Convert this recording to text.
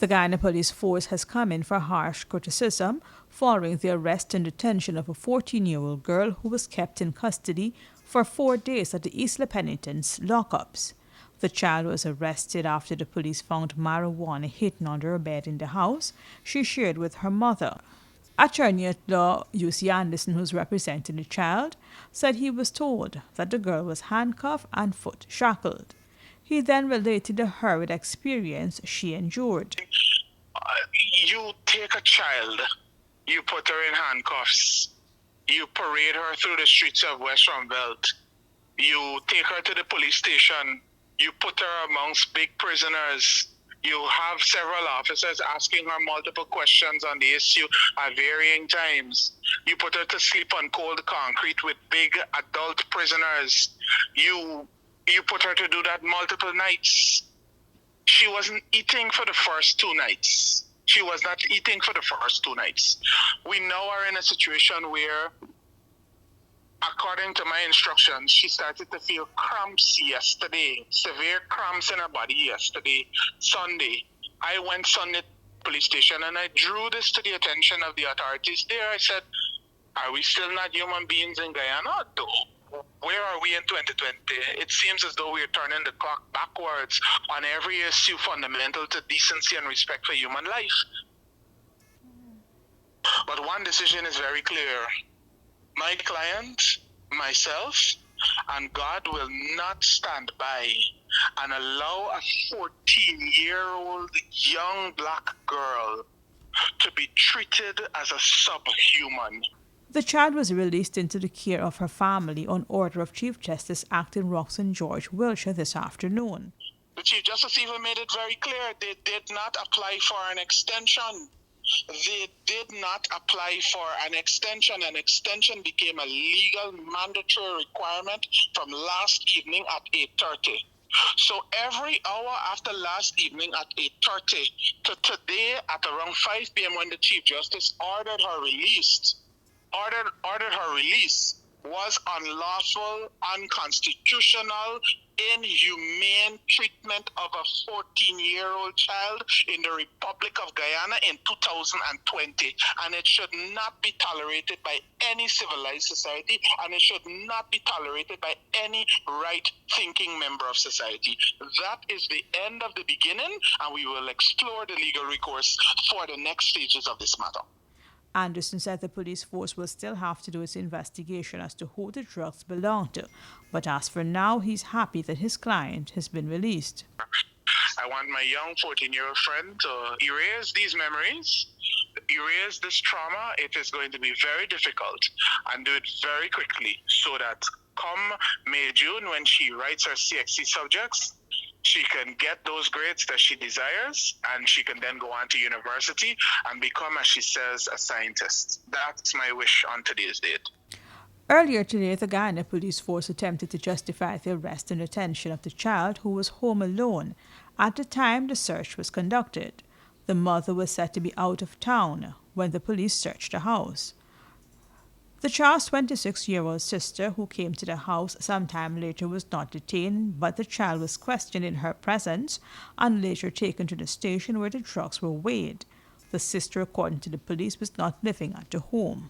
The Guyana Police Force has come in for harsh criticism following the arrest and detention of a 14-year-old girl who was kept in custody for 4 days at the East La Penitence lockups. The child was arrested after the police found marijuana hidden under a bed in the house she shared with her mother. Attorney at law U.C. Anderson, who's representing the child, said he was told that the girl was handcuffed and foot shackled. He then related the horrid experience she endured. You take a child, you put her in handcuffs, you parade her through the streets of West Rumbelt, you take her to the police station, you put her amongst big prisoners, you have several officers asking her multiple questions on the issue at varying times. You put her to sleep on cold concrete with big adult prisoners. You put her to do that multiple nights. She wasn't eating for the first 2 nights. She was not eating for the first 2 nights. We now are in a situation where, according to my instructions, she started to feel cramps yesterday, severe cramps in her body yesterday, Sunday. I went Sunday to the police station and I drew this to the attention of the authorities there. I said, are we still not human beings in Guyana? Where are we in 2020? It seems as though we're turning the clock backwards on every issue fundamental to decency and respect for human life. But one decision is very clear. My client, myself, and God will not stand by and allow a 14-year-old young black girl to be treated as a subhuman. The child was released into the care of her family on order of Chief Justice Acting Roxanne George Wilshire this afternoon. The Chief Justice even made it very clear they did not apply for an extension. They did not apply for an extension. An extension became a legal mandatory requirement from last evening at 8:30. So every hour after last evening at 8:30 to today at around 5 p.m. when the Chief Justice ordered her release was unlawful, unconstitutional, inhumane treatment of a 14-year-old child in the Republic of Guyana in 2020. And it should not be tolerated by any civilized society, and it should not be tolerated by any right-thinking member of society. That is the end of the beginning, and we will explore the legal recourse for the next stages of this matter. Anderson said the police force will still have to do its investigation as to who the drugs belong to, but as for now, he's happy that his client has been released. I want my young 14-year-old friend to erase these memories, erase this trauma. It is going to be very difficult, and do it very quickly so that come May, June, when she writes her CXC subjects, she can get those grades that she desires, and she can then go on to university and become, as she says, a scientist. That's my wish on today's date. Earlier today, the Guyana Police Force attempted to justify the arrest and detention of the child who was home alone at the time the search was conducted. The mother was said to be out of town when the police searched the house. The child's 26-year-old sister, who came to the house sometime later, was not detained, but the child was questioned in her presence and later taken to the station where the drugs were weighed. The sister, according to the police, was not living at the home.